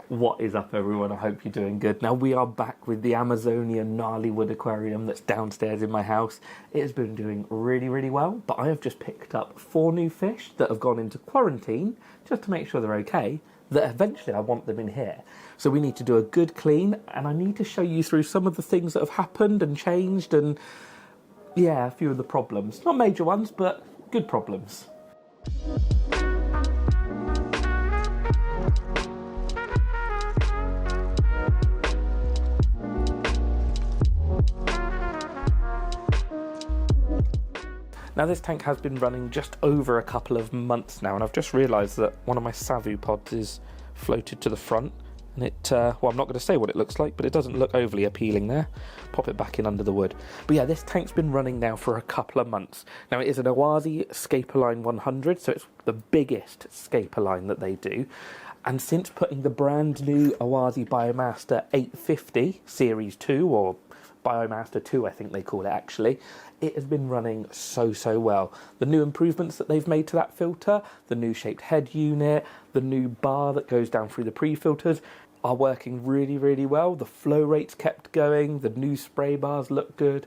What is up, everyone? I hope you're doing good. Now, we are back with the Amazonian gnarly wood aquarium that's downstairs in my house. It has been doing really, really well, but I have just picked up 4 new fish that have gone into quarantine just to make sure they're okay, that eventually I want them in here. So we need to do a good clean, and I need to show you through some of the things that have happened and changed, and yeah, a few of the problems. Not major ones, but good problems. Now, this tank has been running just over a couple of months now, and I've just realised that one of my Savu pods is floated to the front, and it, well, I'm not going to say what it looks like, but it doesn't look overly appealing there. Pop it back in under the wood. But yeah, this tank's been running now for a couple of months. Now, it is an Oase Scapeline 100, so it's the biggest scapeline that they do. And since putting the brand new Oase Biomaster 850 Series 2, or Biomaster2 I think they call it actually, it has been running so well. The new improvements that they've made to that filter, the new shaped head unit, the new bar that goes down through the pre-filters are working really well. The flow rates kept going, the new spray bars look good.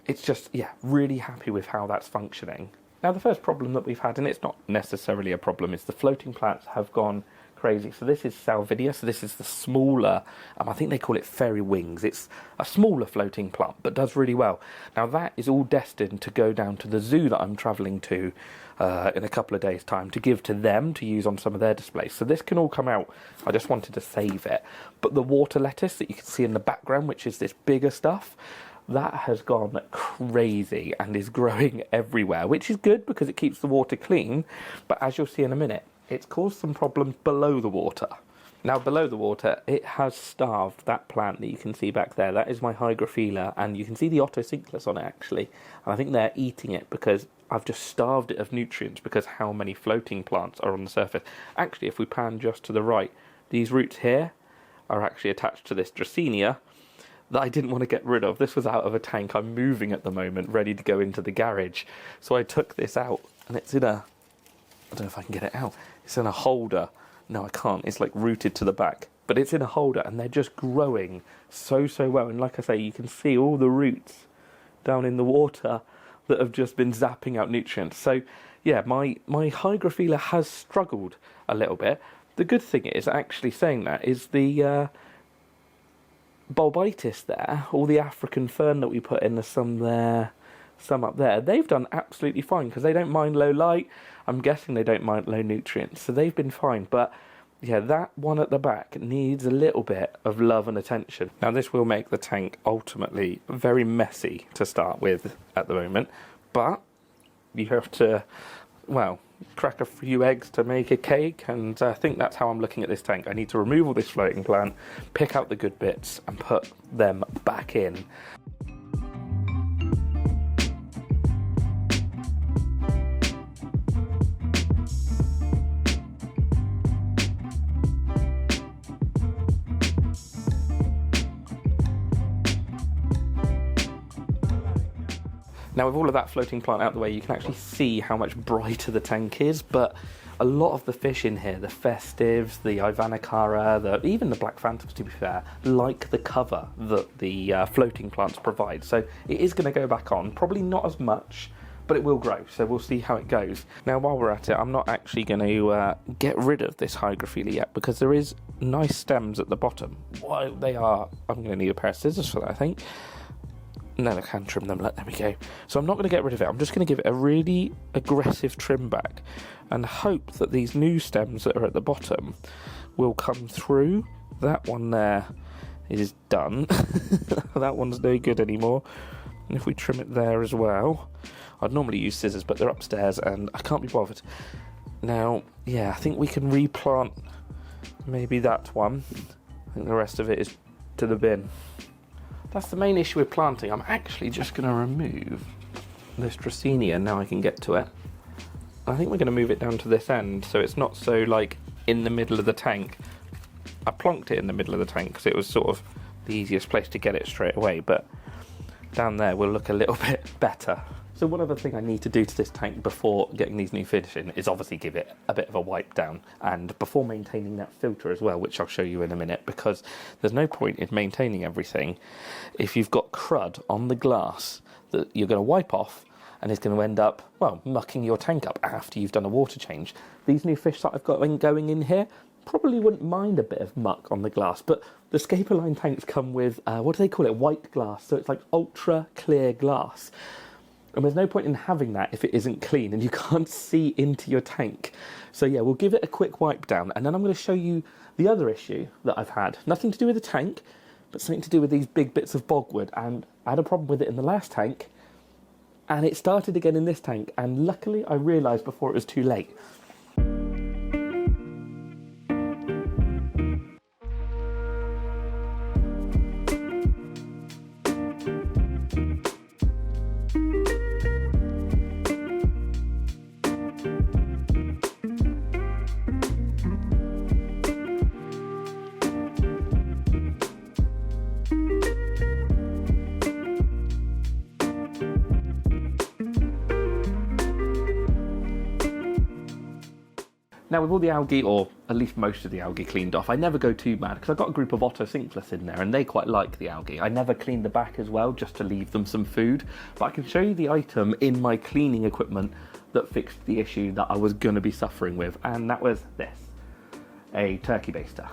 It's just, yeah, really happy with how that's functioning. Now, the first problem that we've had, and it's not necessarily a problem, is the floating plants have gone crazy. So this is Salvinia, so this is the smaller, I think they call it fairy wings. It's a smaller floating plant, but does really well. Now, that is all destined to go down to the zoo that I'm travelling to in a couple of days' time to give to them to use on some of their displays. So this can all come out. I just wanted to save it. But the water lettuce that you can see in the background, which is this bigger stuff, that has gone crazy and is growing everywhere, which is good because it keeps the water clean. But as you'll see in a minute, it's caused some problems below the water. Now, below the water, it has starved that plant that you can see back there. That is my Hygrophila, and you can see the Otocinclus on it, actually. And I think they're eating it because I've just starved it of nutrients because how many floating plants are on the surface. Actually, if we pan just to the right, these roots here are actually attached to this Dracaena that I didn't want to get rid of. This was out of a tank I'm moving at the moment, ready to go into the garage. So I took this out, and it's in a, I don't know if I can get it out. It's in a holder. No, I can't. It's like rooted to the back. But it's in a holder, and they're just growing so well. And like I say, you can see all the roots down in the water that have just been zapping out nutrients. So, yeah, my Hygrophila has struggled a little bit. The good thing is, actually saying that, is the Bolbitis there, or the African fern that we put in, there's some there, some up there, they've done absolutely fine because they don't mind low light. I'm guessing they don't mind low nutrients, so they've been fine. But yeah, that one at the back needs a little bit of love and attention. Now, this will make the tank ultimately very messy to start with at the moment, but you have to, well, crack a few eggs to make a cake, and I think that's how I'm looking at this tank. I need to remove all this floating plant, pick out the good bits, and put them back in. Now, with all of that floating plant out the way, you can actually see how much brighter the tank is, but a lot of the fish in here, the Festives, the Ivanacara, even the Black Phantoms, to be fair, like the cover that the floating plants provide. So it is going to go back on, probably not as much, but it will grow, so we'll see how it goes. Now, while we're at it, I'm not actually going to get rid of this Hygrophila yet, because there is nice stems at the bottom. Well, they are, I'm going to need a pair of scissors for that, I think. No, I can trim them. There we go. So I'm not going to get rid of it. I'm just going to give it a really aggressive trim back and hope that these new stems that are at the bottom will come through. That one there is done. That one's no good anymore. And if we trim it there as well, I'd normally use scissors, but they're upstairs and I can't be bothered. Now, yeah, I think we can replant maybe that one. I think the rest of it is to the bin. That's the main issue with planting. I'm actually just going to remove this Dracaena, now I can get to it. I think we're going to move it down to this end, so it's not so, like, in the middle of the tank. I plonked it in the middle of the tank because it was sort of the easiest place to get it straight away, but down there will look a little bit better. So one other thing I need to do to this tank before getting these new fish in is obviously give it a bit of a wipe down, and before maintaining that filter as well, which I'll show you in a minute, because there's no point in maintaining everything if you've got crud on the glass that you're going to wipe off and it's going to end up, well, mucking your tank up after you've done a water change. These new fish that I've got going in here probably wouldn't mind a bit of muck on the glass, but the Scapeline tanks come with, what do they call it, white glass, so it's like ultra clear glass. And there's no point in having that if it isn't clean and you can't see into your tank. So yeah, we'll give it a quick wipe down, and then I'm going to show you the other issue that I've had. Nothing to do with the tank, but something to do with these big bits of bogwood. And I had a problem with it in the last tank, and it started again in this tank. And luckily I realised before it was too late. Now, with all the algae, or at least most of the algae cleaned off, I never go too mad, because I've got a group of Otocinclus in there, and they quite like the algae. I never clean the back as well, just to leave them some food. But I can show you the item in my cleaning equipment that fixed the issue that I was going to be suffering with, and that was this, a turkey baster.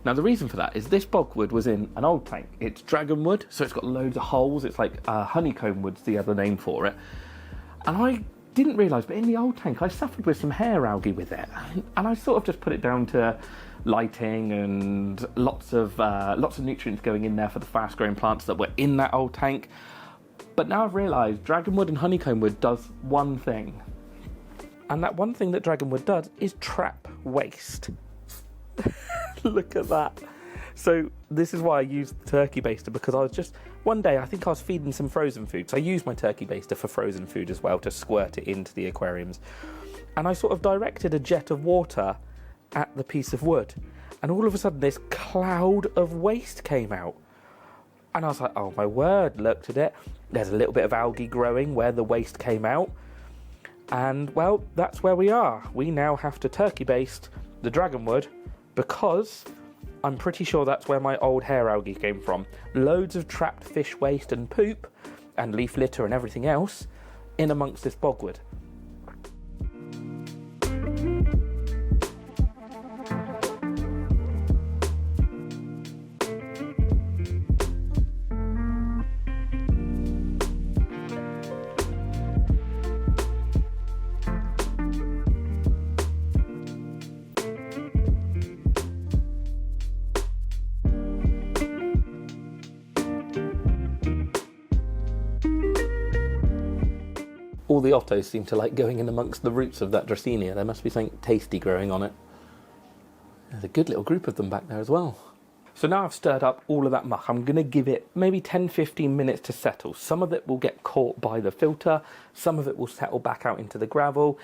Now, the reason for that is this bogwood was in an old tank. It's dragonwood, so it's got loads of holes. It's like honeycomb wood's the other name for it. And I didn't realise, but in the old tank I suffered with some hair algae with it, and I sort of just put it down to lighting and lots of nutrients going in there for the fast growing plants that were in that old tank. But now I've realised dragonwood and honeycomb wood does one thing, and that one thing that dragonwood does is trap waste. Look at that. So this is why I used the turkey baster, because I was just, one day I think I was feeding some frozen food. So I used my turkey baster for frozen food as well to squirt it into the aquariums. And I sort of directed a jet of water at the piece of wood. And all of a sudden this cloud of waste came out. And I was like, oh my word, looked at it. There's a little bit of algae growing where the waste came out. And well, that's where we are. We now have to turkey baste the dragonwood, because I'm pretty sure that's where my old hair algae came from. Loads of trapped fish waste and poop and leaf litter and everything else in amongst this bogwood. All the ottos seem to like going in amongst the roots of that Dracaena. There must be something tasty growing on it. There's a good little group of them back there as well. So now I've stirred up all of that muck. I'm going to give it maybe 10-15 minutes to settle. Some of it will get caught by the filter. Some of it will settle back out into the gravel.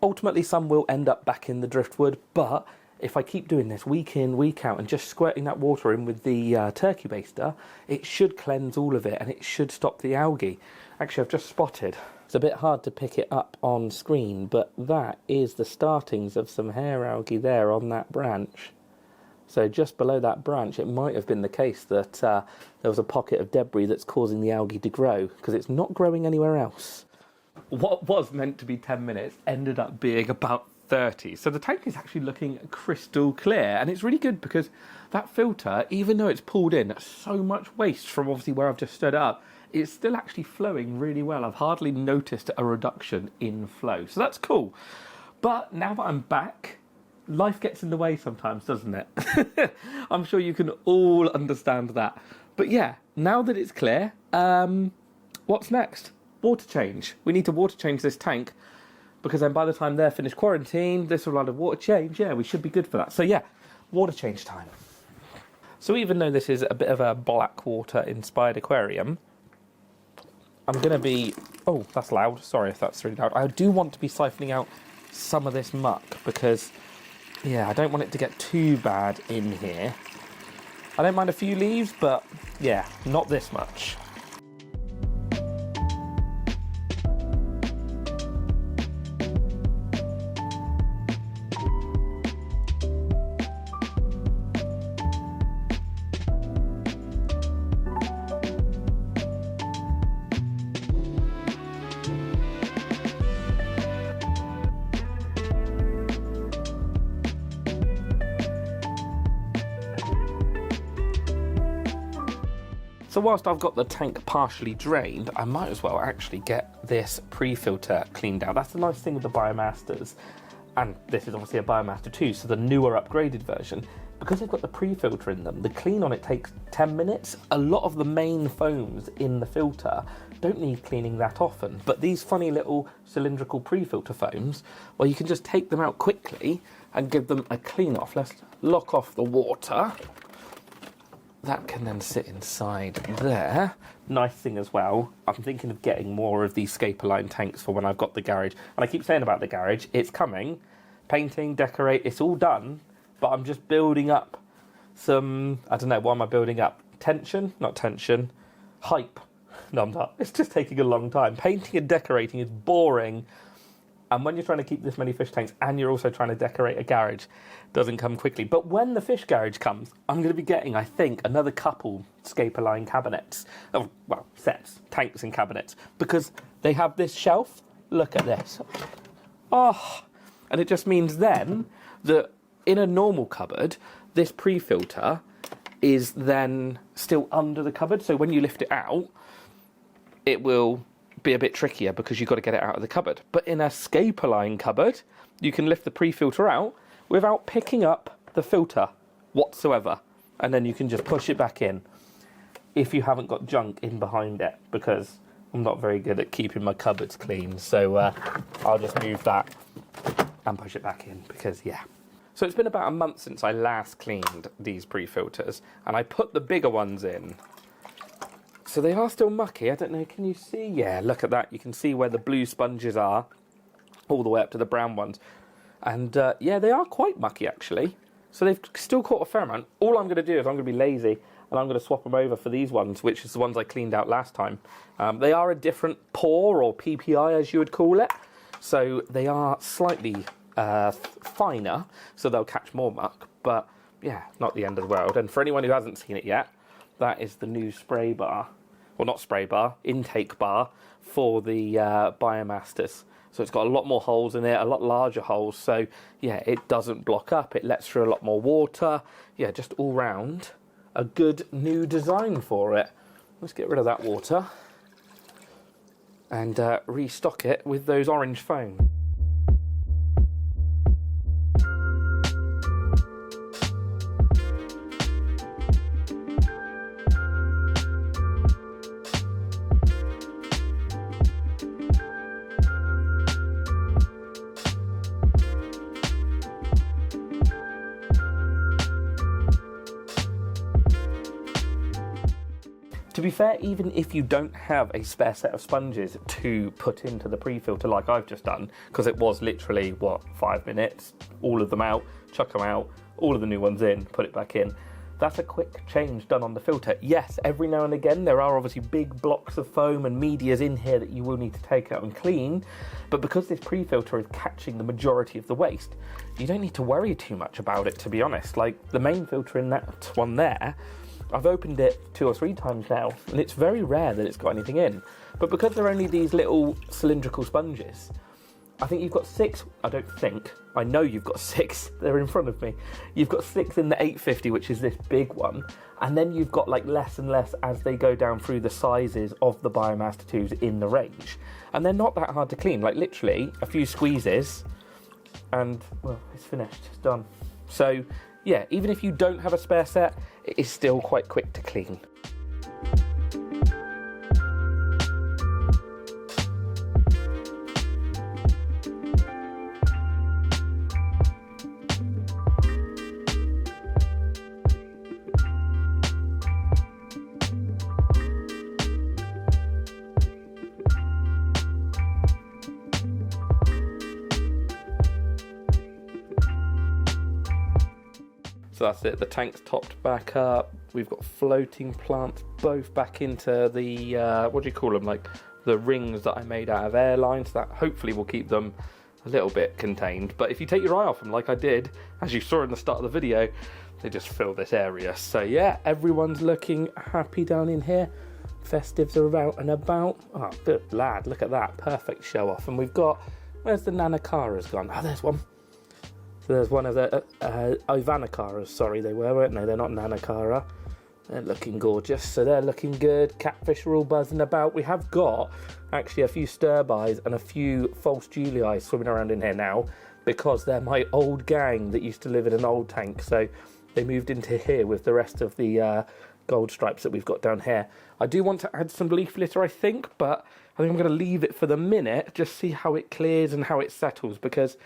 Ultimately, some will end up back in the driftwood. But if I keep doing this week in, week out, and just squirting that water in with the turkey baster, it should cleanse all of it, and it should stop the algae. Actually, I've just spotted. It's a bit hard to pick it up on screen, but that is the startings of some hair algae there on that branch. So just below that branch, it might have been the case that there was a pocket of debris that's causing the algae to grow, because it's not growing anywhere else. What was meant to be 10 minutes ended up being about 30. So the tank is actually looking crystal clear, and it's really good because that filter, even though it's pulled in so much waste from obviously where I've just stirred it up, it's still actually flowing really well. I've hardly noticed a reduction in flow. So that's cool. But now that I'm back, life gets in the way sometimes, doesn't it? I'm sure you can all understand that. But yeah, now that it's clear, what's next? Water change. We need to water change this tank, because then by the time they're finished quarantine, this will have a water change. Yeah, we should be good for that. So yeah, water change time. So even though this is a bit of a black water inspired aquarium, I'm going to be... Oh, that's loud. Sorry if that's really loud. I do want to be siphoning out some of this muck because, yeah, I don't want it to get too bad in here. I don't mind a few leaves, but, yeah, not this much. So whilst I've got the tank partially drained, I might as well actually get this pre-filter cleaned out. That's the nice thing with the Biomasters, and this is obviously a Biomaster2, so the newer upgraded version. Because they've got the pre-filter in them, the clean on it takes 10 minutes. A lot of the main foams in the filter don't need cleaning that often, but these funny little cylindrical pre-filter foams, well, you can just take them out quickly and give them a clean off. Let's lock off the water. That can then sit inside there. Nice thing as well, I'm thinking of getting more of these scape-aligned tanks for when I've got the garage. And I keep saying about the garage, it's coming. Painting, decorate, it's all done. But I'm just building up some, I don't know, what am I building up? Tension? Not tension. Hype. No, I'm not. It's just taking a long time. Painting and decorating is boring. And when you're trying to keep this many fish tanks and you're also trying to decorate a garage, it doesn't come quickly. But when the fish garage comes, I'm going to be getting, I think, another couple scape-aligned cabinets. Oh, well, sets, tanks and cabinets. Because they have this shelf. Look at this. Oh, and it just means then that in a normal cupboard, this pre-filter is then still under the cupboard. So when you lift it out, it will be a bit trickier because you've got to get it out of the cupboard. But in a scape-aligned cupboard, you can lift the pre-filter out without picking up the filter whatsoever. And then you can just push it back in if you haven't got junk in behind it, because I'm not very good at keeping my cupboards clean. So I'll just move that and push it back in because, yeah. So it's been about a month since I last cleaned these pre-filters, and I put the bigger ones in. So they are still mucky. I don't know, can you see? Yeah, look at that. You can see where the blue sponges are, all the way up to the brown ones. And yeah, they are quite mucky actually. So they've still caught a fair amount. All I'm going to do is I'm going to be lazy, and I'm going to swap them over for these ones, which is the ones I cleaned out last time. They are a different pore, or PPI as you would call it. So they are slightly finer, so they'll catch more muck, but yeah, not the end of the world. And for anyone who hasn't seen it yet, that is the new spray bar, well, not spray bar, intake bar for the Biomasters. So it's got a lot more holes in it, a lot larger holes, so yeah, it doesn't block up, it lets through a lot more water. Yeah, just all round a good new design for it. Let's get rid of that water and restock it with those orange foam. To be fair, even if you don't have a spare set of sponges to put into the pre-filter like I've just done, because it was literally, what, 5 minutes, all of them out, chuck them out, all of the new ones in, put it back in, that's a quick change done on the filter. Yes, every now and again there are obviously big blocks of foam and medias in here that you will need to take out and clean, but because this pre-filter is catching the majority of the waste, you don't need to worry too much about it, to be honest. Like the main filter in that one there, I've opened it 2 or 3 times now, and it's very rare that it's got anything in. But because they're only these little cylindrical sponges, I think you've got 6, I don't think, I know you've got 6, they're in front of me. You've got 6 in the 850, which is this big one, and then you've got like less and less as they go down through the sizes of the Biomaster2s in the range. And they're not that hard to clean, like literally a few squeezes, and well, it's finished, it's done. So yeah, even if you don't have a spare set, it is still quite quick to clean. So that's it, the tank's topped back up, we've got floating plants both back into the, what do you call them, like the rings that I made out of air lines, that hopefully will keep them a little bit contained. But if you take your eye off them like I did, as you saw in the start of the video, they just fill this area. So yeah, everyone's looking happy down in here. Festives are out and about. Oh, good lad, look at that, perfect show off. And we've got, where's the Nanacara's gone? Oh, there's one. So there's one of the Ivanacaras, sorry, they were, weren't they? They're not Nanacara. They're looking gorgeous, so they're looking good. Catfish are all buzzing about. We have got actually a few stir-bys and a few false Julii swimming around in here now, because they're my old gang that used to live in an old tank, so they moved into here with the rest of the gold stripes that we've got down here. I do want to add some leaf litter, I think, but I think I'm going to leave it for the minute, just see how it clears and how it settles, because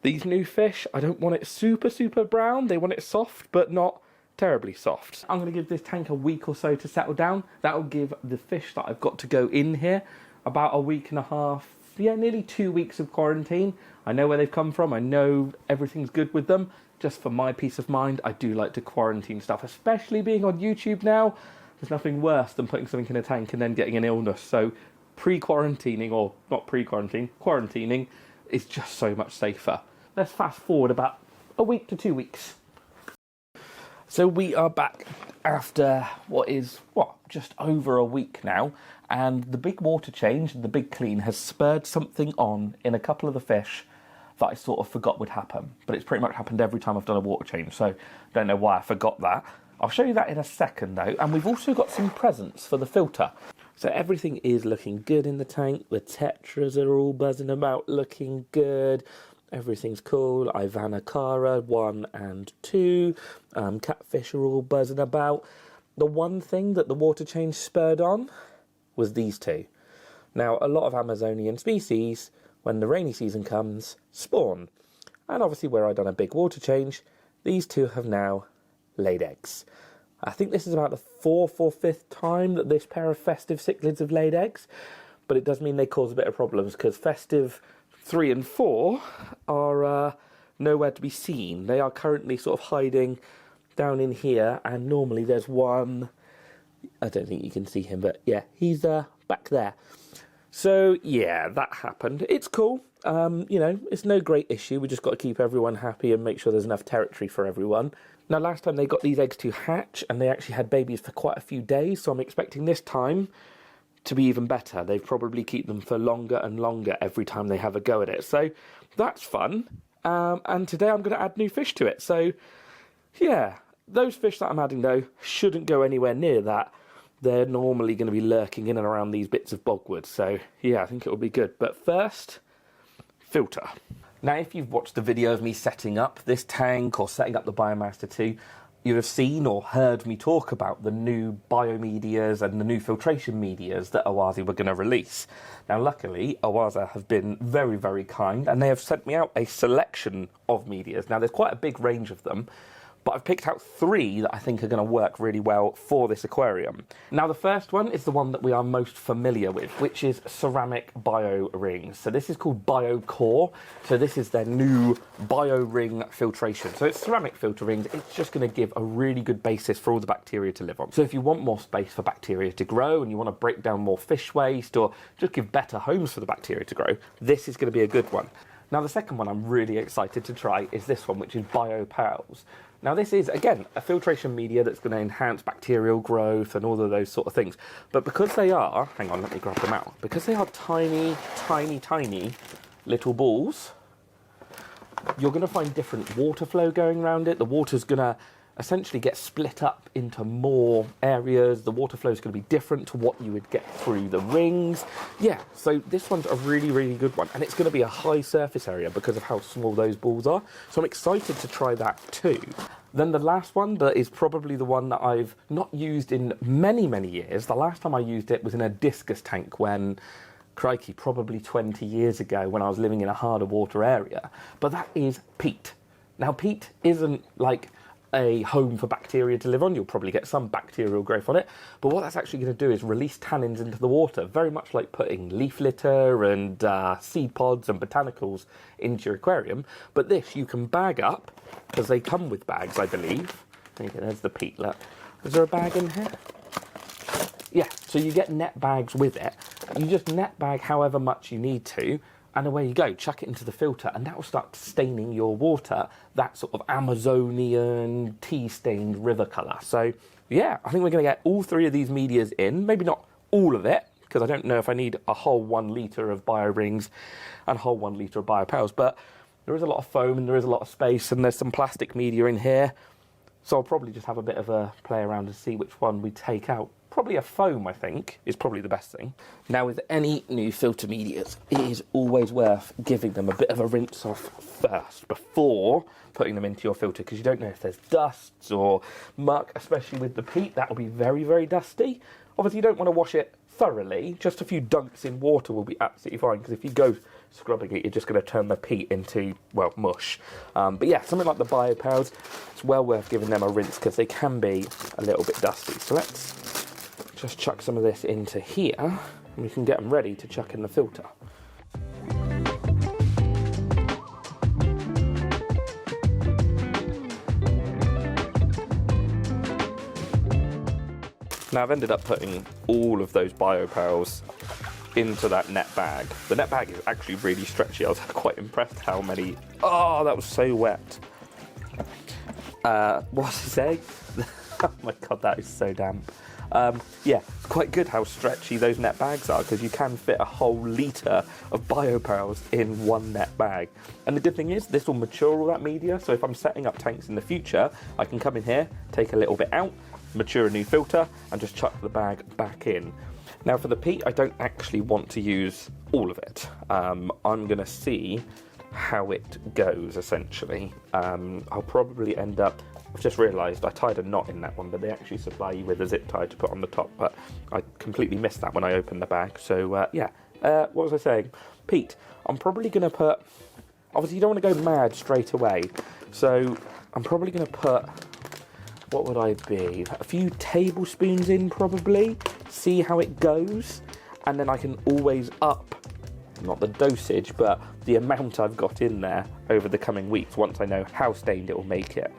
these new fish, I don't want it super, super brown. They want it soft, but not terribly soft. I'm going to give this tank a week or so to settle down. That'll give the fish that I've got to go in here about a week and a half, yeah, nearly 2 weeks of quarantine. I know where they've come from. I know everything's good with them. Just for my peace of mind, I do like to quarantine stuff, especially being on YouTube now. There's nothing worse than putting something in a tank and then getting an illness. So pre-quarantining, or not pre-quarantine, quarantining is just so much safer. Let's fast forward about a week to 2 weeks. So we are back after just over a week now, and the big water change, the big clean, has spurred something on in a couple of the fish that I sort of forgot would happen. But it's pretty much happened every time I've done a water change, so don't know why I forgot that. I'll show you that in a second though, and we've also got some presents for the filter. So everything is looking good in the tank. The tetras are all buzzing about, looking good. Everything's cool. Ivanacara 1 and 2. Catfish are all buzzing about. The one thing that the water change spurred on was these two. Now, a lot of Amazonian species, when the rainy season comes, spawn. And obviously where I've done a big water change, these two have now laid eggs. I think this is about the 4th or 5th time that this pair of Festive cichlids have laid eggs. But it does mean they cause a bit of problems, because Festive 3 and 4 are nowhere to be seen. They are currently sort of hiding down in here, and normally there's one. I don't think you can see him, but yeah, he's back there. So yeah, that happened. It's cool. You know, it's no great issue. We just got to keep everyone happy and make sure there's enough territory for everyone. Now, last time they got these eggs to hatch, and they actually had babies for quite a few days, so I'm expecting this time to be even better. They probably keep them for longer and longer every time they have a go at it. So that's fun. And today I'm going to add new fish to it. So yeah, those fish that I'm adding though shouldn't go anywhere near that. They're normally going to be lurking in and around these bits of bogwood. So yeah, I think it will be good. But first, filter. Now, if you've watched the video of me setting up this tank or setting up the Biomaster2, you'd have seen or heard me talk about the new biomedias and the new filtration medias that Oase were going to release. Now, luckily, Oase have been very, very kind, and they have sent me out a selection of medias. Now, there's quite a big range of them, but I've picked out 3 that I think are going to work really well for this aquarium. Now, the first one is the one that we are most familiar with, which is ceramic bio rings. So this is called BioCore. So this is their new bio ring filtration. So it's ceramic filter rings. It's just going to give a really good basis for all the bacteria to live on. So if you want more space for bacteria to grow, and you want to break down more fish waste, or just give better homes for the bacteria to grow, this is going to be a good one. Now, the second one I'm really excited to try is this one, which is pebbles. Now, this is, again, a filtration media that's going to enhance bacterial growth and all of those sort of things. But because they are, hang on, let me grab them out. Because they are tiny, tiny, tiny little balls, you're going to find different water flow going around it. The water's going to essentially get split up into more areas. The water flow is going to be different to what you would get through the rings. Yeah, so this one's a really, really good one. And it's going to be a high surface area because of how small those balls are. So I'm excited to try that too. Then the last one, that is probably the one that I've not used in many, many years. The last time I used it was in a discus tank when, crikey, probably 20 years ago when I was living in a harder water area. But that is peat. Now, peat isn't like a home for bacteria to live on. You'll probably get some bacterial growth on it, but what that's actually going to do is release tannins into the water, very much like putting leaf litter and seed pods and botanicals into your aquarium. But this you can bag up, because they come with bags, I believe. There's the peat, look. Is there a bag in here? Yeah, so you get net bags with it. You just net bag however much you need to, and away you go, chuck it into the filter, and that will start staining your water, that sort of Amazonian tea-stained river colour. So, yeah, I think we're going to get all 3 of these medias in, maybe not all of it, because I don't know if I need a whole 1 litre of bio rings and a whole 1 litre of bio pebbles, but there is a lot of foam and there is a lot of space, and there's some plastic media in here. So I'll probably just have a bit of a play around and see which one we take out. Probably a foam, I think, is probably the best thing. Now, with any new filter medias, it is always worth giving them a bit of a rinse off first before putting them into your filter, because you don't know if there's dusts or muck, especially with the peat. That'll be very, very dusty. Obviously, you don't want to wash it thoroughly. Just a few dunks in water will be absolutely fine, because if you go scrubbing it, you're just going to turn the peat into, well, mush. But yeah, something like the BioPows, it's well worth giving them a rinse, because they can be a little bit dusty. So let's just chuck some of this into here, and we can get them ready to chuck in the filter. Now I've ended up putting all of those BioPows into that net bag. The net bag is actually really stretchy. I was quite impressed how many... Oh, that was so wet. What was I saying? Oh my god, that is so damp. Yeah, it's quite good how stretchy those net bags are, because you can fit a whole litre of BioPows in one net bag. And the good thing is, this will mature all that media, so if I'm setting up tanks in the future, I can come in here, take a little bit out, mature a new filter, and just chuck the bag back in. Now for the peat, I don't actually want to use all of it. I'm going to see how it goes, essentially. I'll probably end up... I've just realised I tied a knot in that one, but they actually supply you with a zip tie to put on the top, but I completely missed that when I opened the bag. So yeah, what was I saying? Peat. I'm probably going to put... Obviously you don't want to go mad straight away, so I'm probably going to put... What would I be? A few tablespoons in, probably. See how it goes, and then I can always up, not the dosage, but the amount I've got in there over the coming weeks, once I know how stained it will make it.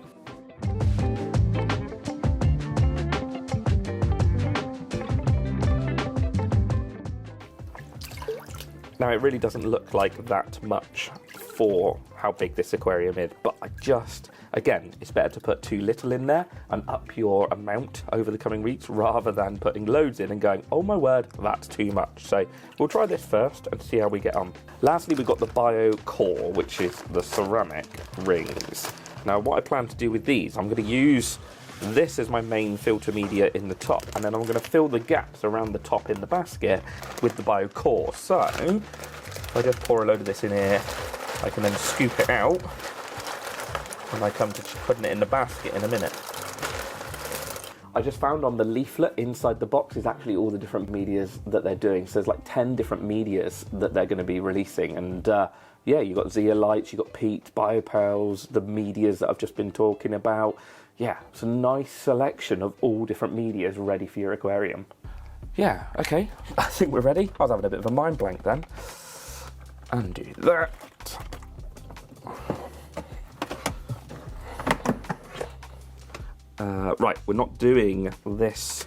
Now, it really doesn't look like that much for how big this aquarium is, but I just, again, it's better to put too little in there and up your amount over the coming weeks, rather than putting loads in and going, oh my word, that's too much. So we'll try this first and see how we get on. Lastly, we've got the Bio Core, which is the ceramic rings. Now, what I plan to do with these, I'm going to use this as my main filter media in the top, and then I'm going to fill the gaps around the top in the basket with the Bio Core. So if I just pour a load of this in here, I can then scoop it out when I come to putting it in the basket in a minute. I just found on the leaflet inside the box is actually all the different medias that they're doing. So there's like 10 different medias that they're going to be releasing, and yeah, you've got zeolites, you've got peat, biopearls, the medias that I've just been talking about. Yeah, it's a nice selection of all different medias ready for your aquarium. Yeah, okay, I think we're ready. I was having a bit of a mind blank then. Undo that. Right, we're not doing this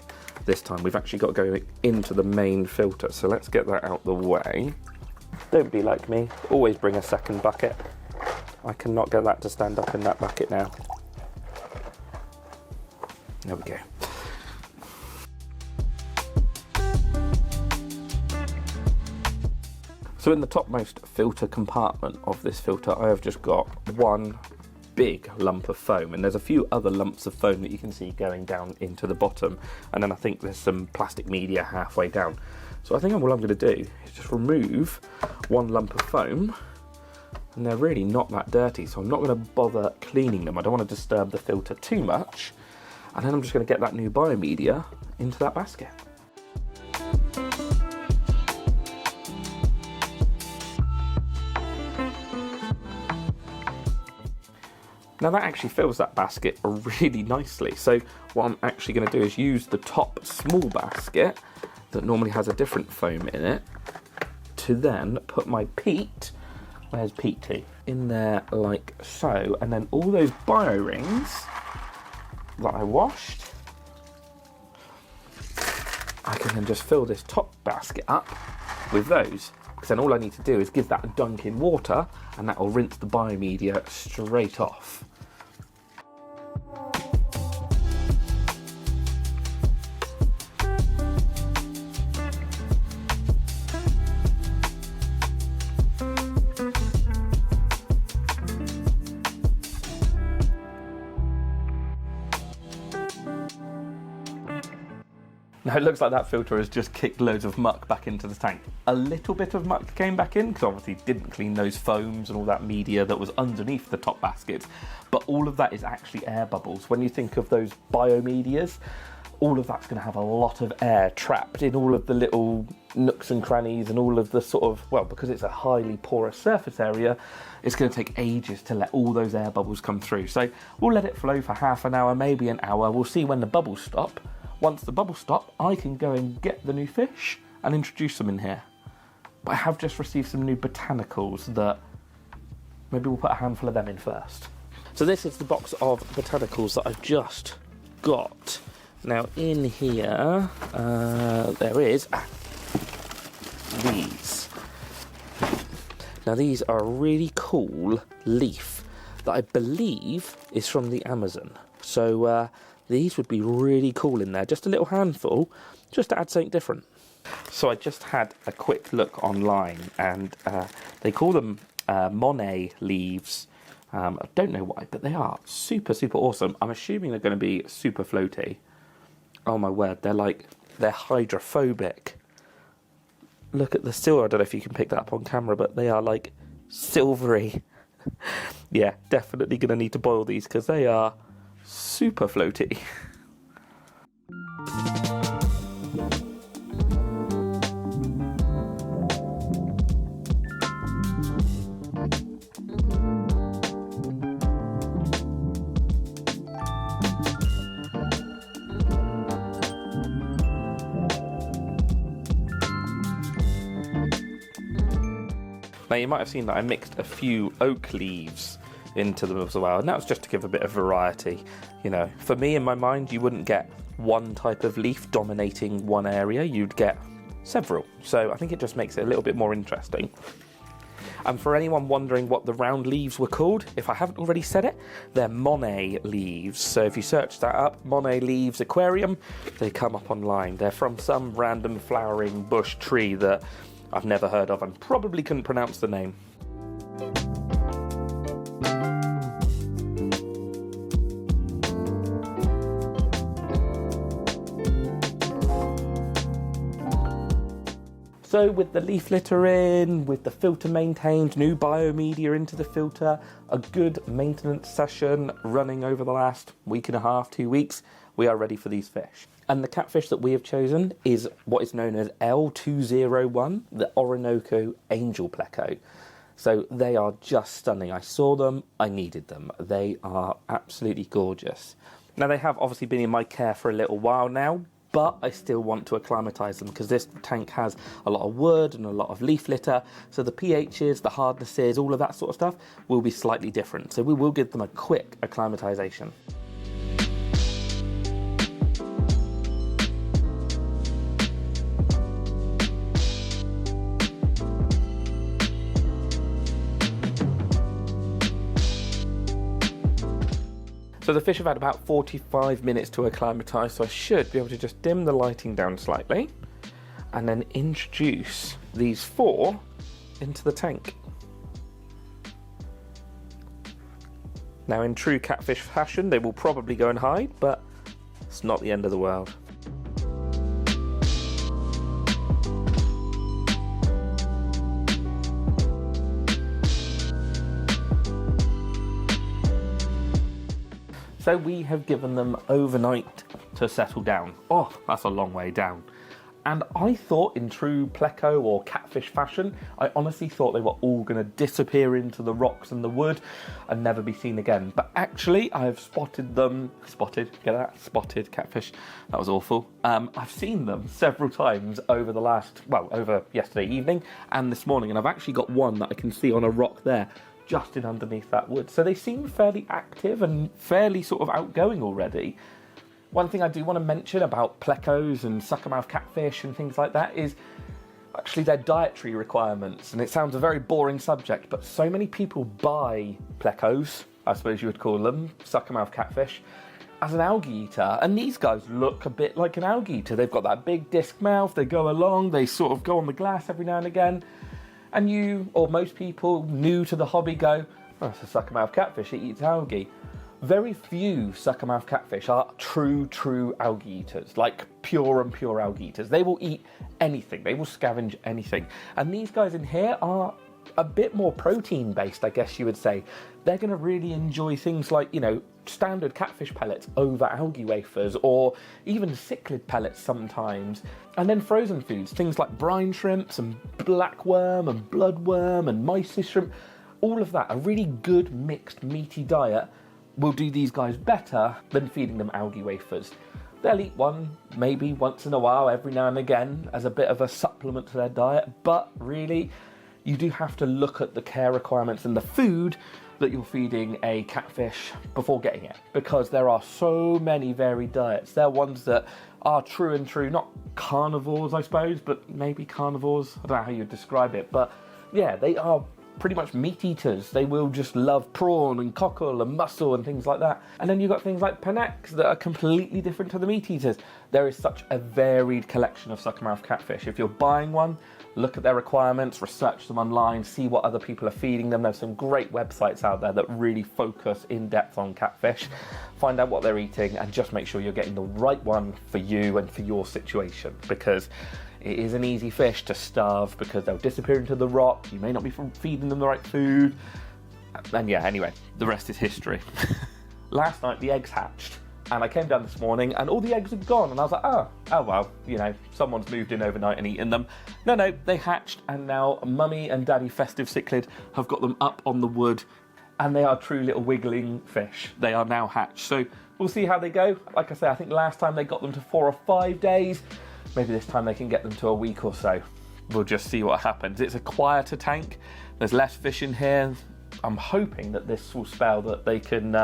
time. We've actually got to go into the main filter, so let's get that out the way. Don't be like me, always bring a second bucket. I cannot get that to stand up in that bucket now. There we go. So in the topmost filter compartment of this filter, I have just got one big lump of foam, and there's a few other lumps of foam that you can see going down into the bottom, and then I think there's some plastic media halfway down. So I think all I'm going to do is just remove one lump of foam, and they're really not that dirty, so I'm not going to bother cleaning them. I don't want to disturb the filter too much, and then I'm just going to get that new biomedia into that basket. Now that actually fills that basket really nicely. So what I'm actually going to do is use the top small basket that normally has a different foam in it to then put my peat, where's peat tea, in there like so, and then all those bio rings that I washed, I can then just fill this top basket up with those, because then all I need to do is give that a dunk in water, and that will rinse the biomedia straight off. Now it looks like that filter has just kicked loads of muck back into the tank. A little bit of muck came back in because obviously didn't clean those foams and all that media that was underneath the top baskets. But all of that is actually air bubbles. When you think of those biomedias, all of that's going to have a lot of air trapped in all of the little nooks and crannies and all of the sort of, well, because it's a highly porous surface area, it's going to take ages to let all those air bubbles come through. So we'll let it flow for half an hour, maybe an hour. We'll see when the bubbles stop. Once the bubbles stop, I can go and get the new fish and introduce them in here. But I have just received some new botanicals that maybe we'll put a handful of them in first. So this is the box of botanicals that I've just got. Now in here, there is these. Now these are a really cool leaf that I believe is from the Amazon. So these would be really cool in there. Just a little handful, just to add something different. So I just had a quick look online, and they call them Monet leaves. I don't know why, but they are super, super awesome. I'm assuming they're going to be super floaty. Oh my word, they're hydrophobic. Look at the silver. I don't know if you can pick that up on camera, but they are like silvery. Yeah, definitely going to need to boil these because they are super floaty. Now you might have seen that I mixed a few oak leaves into them as well, and that was just to give a bit of variety. You know, for me, in my mind, you wouldn't get one type of leaf dominating one area, you'd get several. So I think it just makes it a little bit more interesting. And for anyone wondering what the round leaves were called, if I haven't already said it, they're Monet leaves. So if you search that up, Monet leaves aquarium, they come up online. They're from some random flowering bush tree that I've never heard of and probably couldn't pronounce the name. So with the leaf litter in, with the filter maintained, new biomedia into the filter, a good maintenance session running over the last week and a half, 2 weeks, we are ready for these fish. And the catfish that we have chosen is what is known as L201, the Orinoco angel pleco. So they are just stunning. I saw them, I needed them. They are absolutely gorgeous. Now they have obviously been in my care for a little while now, but I still want to acclimatise them because this tank has a lot of wood and a lot of leaf litter, so the pHs, the hardnesses, all of that sort of stuff will be slightly different. So we will give them a quick acclimatisation. So the fish have had about 45 minutes to acclimatise, so I should be able to just dim the lighting down slightly and then introduce these 4 into the tank. Now in true catfish fashion, they will probably go and hide, but it's not the end of the world. So we have given them overnight to settle down. Oh, that's a long way down. And I thought in true pleco or catfish fashion, I honestly thought they were all going to disappear into the rocks and the wood and never be seen again. But actually, I have spotted them. Spotted, get that? Spotted catfish. That was awful. I've seen them several times over the last, well, over yesterday evening and this morning. And I've actually got one that I can see on a rock there, just in underneath that wood. So they seem fairly active and fairly sort of outgoing already. One thing I do want to mention about plecos and suckermouth catfish and things like that is actually their dietary requirements. And it sounds a very boring subject, but so many people buy plecos, I suppose you would call them, suckermouth catfish, as an algae eater. And these guys look a bit like an algae eater. They've got that big disc mouth, they go along, they sort of go on the glass every now and again. And you, or most people new to the hobby, go, oh, it's a suckermouth catfish, it eats algae. Very few suckermouth catfish are true algae eaters, like pure algae eaters. They will eat anything, they will scavenge anything. And these guys in here are a bit more protein based, I guess you would say. They're going to really enjoy things like, you know, standard catfish pellets over algae wafers, or even cichlid pellets sometimes. And then frozen foods, things like brine shrimps and blackworm and bloodworm and mysis shrimp, all of that. A really good mixed meaty diet will do these guys better than feeding them algae wafers. They'll eat one maybe once in a while, every now and again, as a bit of a supplement to their diet, but really you do have to look at the care requirements and the food that you're feeding a catfish before getting it, because there are so many varied diets. There are ones that are true, not carnivores, I suppose, but maybe carnivores. I don't know how you'd describe it, but yeah, they are pretty much meat eaters. They will just love prawn and cockle and mussel and things like that. And then you've got things like panax that are completely different to the meat eaters. There is such a varied collection of suckermouth catfish. If you're buying one, look at their requirements, research them online, see what other people are feeding them. There's some great websites out there that really focus in depth on catfish. Find out what they're eating and just make sure you're getting the right one for you and for your situation, because it is an easy fish to starve because they'll disappear into the rock. You may not be feeding them the right food. And yeah, anyway, the rest is history. Last night the eggs hatched, and I came down this morning and all the eggs had gone, and I was like, oh well, you know, someone's moved in overnight and eaten them. No, they hatched, and now Mummy and Daddy Festive cichlid have got them up on the wood, and they are true little wiggling fish. They are now hatched, so we'll see how they go. Like I say, I think last time they got them to 4 or 5 days. Maybe this time they can get them to a week or so. We'll just see what happens. It's a quieter tank. There's less fish in here. I'm hoping that this will spell that they can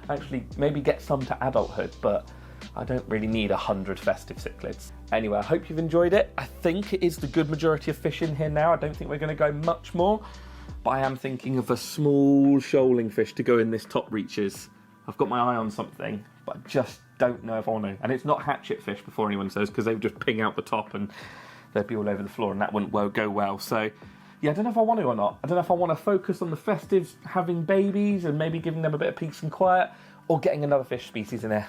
actually maybe get some to adulthood, but I don't really need 100 Festive cichlids. Anyway, I hope you've enjoyed it. I think it is the good majority of fish in here now. I don't think we're going to go much more, but I am thinking of a small shoaling fish to go in this top reaches. I've got my eye on something, but I just don't know if I want to. And it's not hatchet fish, before anyone says, because they would just ping out the top and they'd be all over the floor, and that wouldn't go well. So yeah, I don't know if I want to or not. I don't know if I want to focus on the Festives having babies and maybe giving them a bit of peace and quiet, or getting another fish species in there.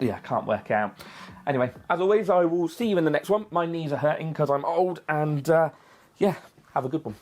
Yeah, I can't work out. Anyway, as always, I will see you in the next one. My knees are hurting because I'm old, and yeah, have a good one.